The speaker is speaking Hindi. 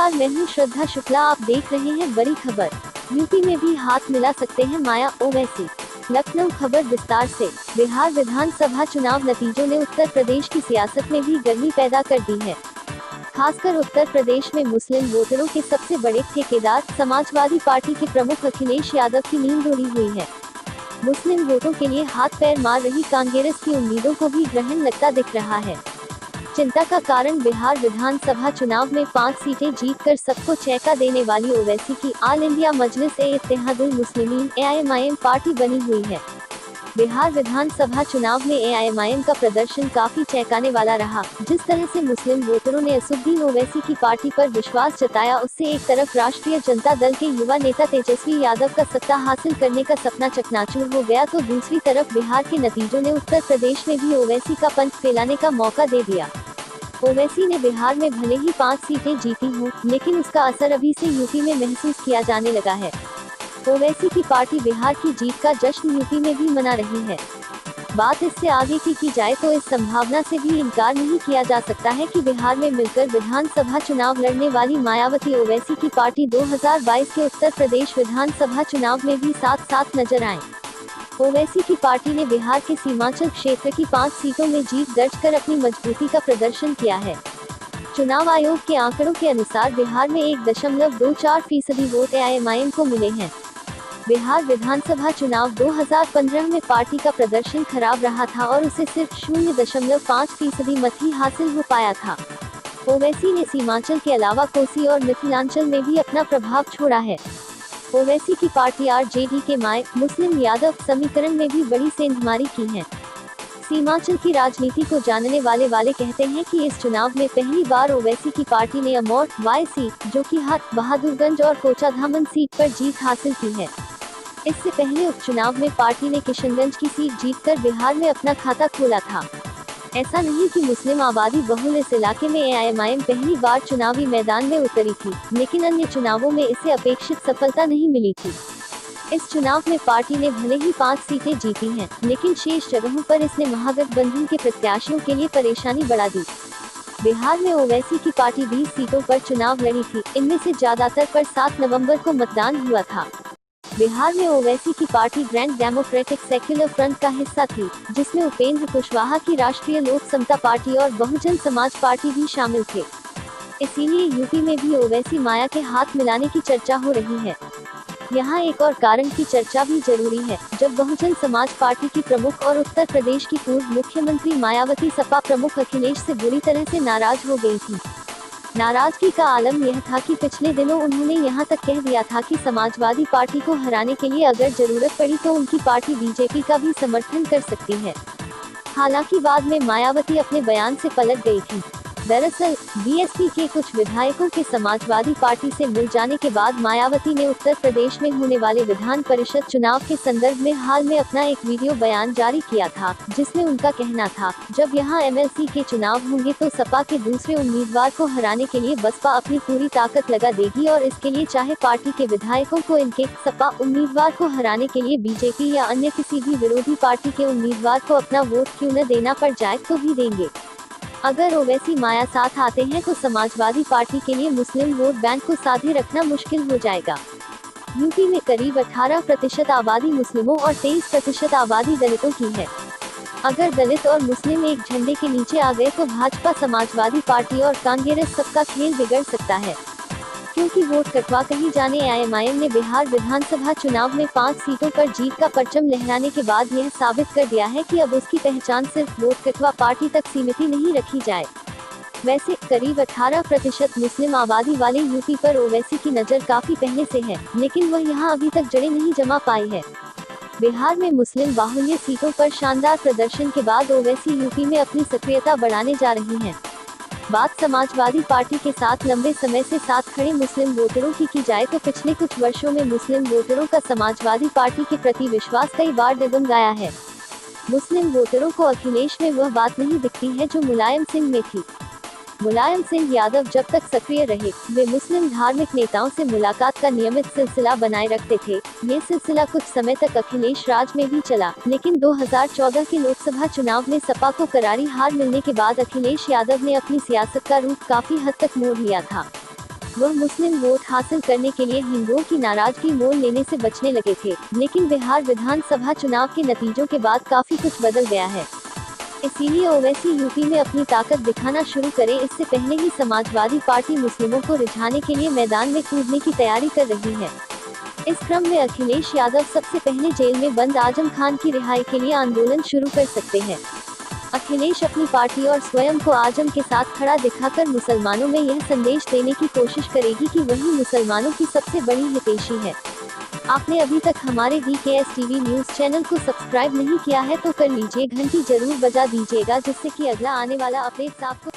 नमस्कार, मैं हूँ श्रद्धा शुक्ला। आप देख रहे हैं बड़ी खबर। यूपी में भी हाथ मिला सकते हैं माया ओवैसी। लखनऊ खबर विस्तार से। बिहार विधानसभा चुनाव नतीजों ने उत्तर प्रदेश की सियासत में भी गर्मी पैदा कर दी है। खासकर उत्तर प्रदेश में मुस्लिम वोटरों के सबसे बड़े ठेकेदार समाजवादी पार्टी के प्रमुख अखिलेश यादव की नींद उड़ी हुई है। मुस्लिम वोटों के लिए हाथ पैर मार रही कांग्रेस की उम्मीदों को भी ग्रहण लगता दिख रहा है। चिंता का कारण बिहार विधानसभा चुनाव में 5 सीटें जीतकर सबको चौंका देने वाली ओवैसी की ऑल इंडिया मजलिस-ए-इत्तेहादुल मुस्लिमीन (एआईएमआईएम) पार्टी बनी हुई है। बिहार विधानसभा चुनाव में एआईएमआईएम का प्रदर्शन काफी चौंकाने वाला रहा। जिस तरह से मुस्लिम वोटरों ने असदुद्दीन ओवैसी की पार्टी पर विश्वास जताया, उससे एक तरफ राष्ट्रीय जनता दल के युवा नेता तेजस्वी यादव का सत्ता हासिल करने का सपना चकनाचूर हो गया, तो दूसरी तरफ बिहार के नतीजों ने उत्तर प्रदेश में भी ओवैसी का पंख फैलाने का मौका दे दिया। ओवैसी ने बिहार में भले ही 5 सीटें जीती हों, लेकिन उसका असर अभी से यूपी में महसूस किया जाने लगा है। ओवैसी की पार्टी बिहार की जीत का जश्न यूपी में भी मना रही है। बात इससे आगे की जाए तो इस संभावना से भी इनकार नहीं किया जा सकता है कि बिहार में मिलकर विधानसभा चुनाव लड़ने वाली मायावती ओवैसी की पार्टी 2022 के उत्तर प्रदेश विधानसभा चुनाव में भी साथ साथ नजर आए। ओवैसी की पार्टी ने बिहार के सीमांचल क्षेत्र की 5 सीटों में जीत दर्ज कर अपनी मजबूती का प्रदर्शन किया है। चुनाव आयोग के आंकड़ों के अनुसार बिहार में 1.24% वोट एआईएमआईएम को मिले हैं। बिहार विधानसभा चुनाव 2015 में पार्टी का प्रदर्शन खराब रहा था और उसे सिर्फ 0.5% मत ही हासिल हो पाया था। ओवैसी ने सीमांचल के अलावा कोसी और मिथिलांचल में भी अपना प्रभाव छोड़ा है। ओवैसी की पार्टी आरजेडी के माय मुस्लिम यादव समीकरण में भी बड़ी सेंधमारी की है। सीमांचल की राजनीति को जानने वाले कहते हैं कि इस चुनाव में पहली बार ओवैसी की पार्टी ने अमौर वाई सीट, जो कि हाट बहादुरगंज और कोचाधामन सीट पर जीत हासिल की है। इससे पहले उपचुनाव में पार्टी ने किशनगंज की सीट जीतकर बिहार में अपना खाता खोला था। ऐसा नहीं कि मुस्लिम आबादी बहुल इस इलाके में एआईएमआईएम पहली बार चुनावी मैदान में उतरी थी, लेकिन अन्य चुनावों में इसे अपेक्षित सफलता नहीं मिली थी। इस चुनाव में पार्टी ने भले ही 5 सीटें जीती हैं, लेकिन शेष जगहों पर इसने महागठबंधन के प्रत्याशियों के लिए परेशानी बढ़ा दी। बिहार में ओवैसी की पार्टी 20 सीटों पर चुनाव लड़ी थी, इनमें से ज्यादातर पर 7 नवंबर को मतदान हुआ था। बिहार में ओवैसी की party grand democratic secular front का हिस्सा थी, जिसमें उपेंद्र कुशवाहा की राष्ट्रीय लोक समता पार्टी और बहुजन समाज पार्टी भी शामिल थे। इसीलिए यूपी में भी ओवैसी माया के हाथ मिलाने की चर्चा हो रही है। यहाँ एक और कारण की चर्चा भी जरूरी है। जब बहुजन समाज पार्टी की प्रमुख और उत्तर प्रदेश की पूर्व मुख्यमंत्री मायावती सपा प्रमुख अखिलेश से बुरी तरह से नाराज हो गई थी। नाराजगी का आलम यह था कि पिछले दिनों उन्होंने यहां तक कह दिया था कि समाजवादी पार्टी को हराने के लिए अगर जरूरत पड़ी तो उनकी पार्टी बीजेपी का भी समर्थन कर सकती है। हालांकि बाद में मायावती अपने बयान से पलट गई थी। दरअसल बीएसपी के कुछ विधायकों के समाजवादी पार्टी से मिल जाने के बाद मायावती ने उत्तर प्रदेश में होने वाले विधान परिषद चुनाव के संदर्भ में हाल में अपना एक वीडियो बयान जारी किया था, जिसमें उनका कहना था, जब यहां एमएलसी के चुनाव होंगे तो सपा के दूसरे उम्मीदवार को हराने के लिए बसपा अपनी पूरी ताकत लगा देगी और इसके लिए चाहे पार्टी के विधायकों को इनके सपा उम्मीदवार को हराने के लिए बीजेपी या अन्य किसी भी विरोधी पार्टी के उम्मीदवार को अपना वोट क्यों न देना पड़ जाए तो भी देंगे। अगर ओवैसी माया साथ आते हैं तो समाजवादी पार्टी के लिए मुस्लिम वोट बैंक को साधे रखना मुश्किल हो जाएगा। यूपी में करीब 18% आबादी मुस्लिमों और 23% आबादी दलितों की है। अगर दलित और मुस्लिम एक झंडे के नीचे आ गए तो भाजपा, समाजवादी पार्टी और कांग्रेस सबका खेल बिगड़ सकता है। क्योंकि वोट कटवा कहीं जाने एआईएमआईएम ने बिहार विधानसभा चुनाव में 5 सीटों पर जीत का परचम लहराने के बाद यह साबित कर दिया है कि अब उसकी पहचान सिर्फ वोट कटवा पार्टी तक सीमित नहीं रखी जाए। वैसे करीब 18% मुस्लिम आबादी वाले यूपी पर ओवैसी की नज़र काफी पहले से है, लेकिन वह यहाँ अभी तक जड़ें नहीं जमा पाई है। बिहार में मुस्लिम बाहुल्य सीटों पर शानदार प्रदर्शन के बाद ओवैसी यूपी में अपनी सक्रियता बढ़ाने जा रही हैं। बात समाजवादी पार्टी के साथ लंबे समय से साथ खड़े मुस्लिम वोटरों की जाए तो पिछले कुछ वर्षों में मुस्लिम वोटरों का समाजवादी पार्टी के प्रति विश्वास कई बार डगमगाया है। मुस्लिम वोटरों को अखिलेश में वह बात नहीं दिखती है जो मुलायम सिंह में थी। मुलायम सिंह यादव जब तक सक्रिय रहे, वे मुस्लिम धार्मिक नेताओं से मुलाकात का नियमित सिलसिला बनाए रखते थे। ये सिलसिला कुछ समय तक अखिलेश राज में भी चला, लेकिन 2014 के लोकसभा चुनाव में सपा को करारी हार मिलने के बाद अखिलेश यादव ने अपनी सियासत का रूख काफी हद तक मोड़ लिया था। वह मुस्लिम वोट हासिल करने के लिए हिंदुओं की नाराजगी मोल लेने से बचने लगे थे, लेकिन बिहार विधानसभा चुनाव के नतीजों के बाद काफी कुछ बदल गया है। इसीलिए ओवैसी यूपी में अपनी ताकत दिखाना शुरू करे। इससे पहले ही समाजवादी पार्टी मुस्लिमों को रिझाने के लिए मैदान में कूदने की तैयारी कर रही है। इस क्रम में अखिलेश यादव सबसे पहले जेल में बंद आजम खान की रिहाई के लिए आंदोलन शुरू कर सकते हैं। अखिलेश अपनी पार्टी और स्वयं को आजम के साथ खड़ा दिखाकर मुसलमानों में यह संदेश देने की कोशिश करेगी कि वही मुसलमानों की सबसे बड़ी हितैषी है। आपने अभी तक हमारे VKS टीवी न्यूज चैनल को सब्सक्राइब नहीं किया है तो कर लीजिए, घंटी जरूर बजा दीजिएगा, जिससे कि अगला आने वाला अपडेट्स आपको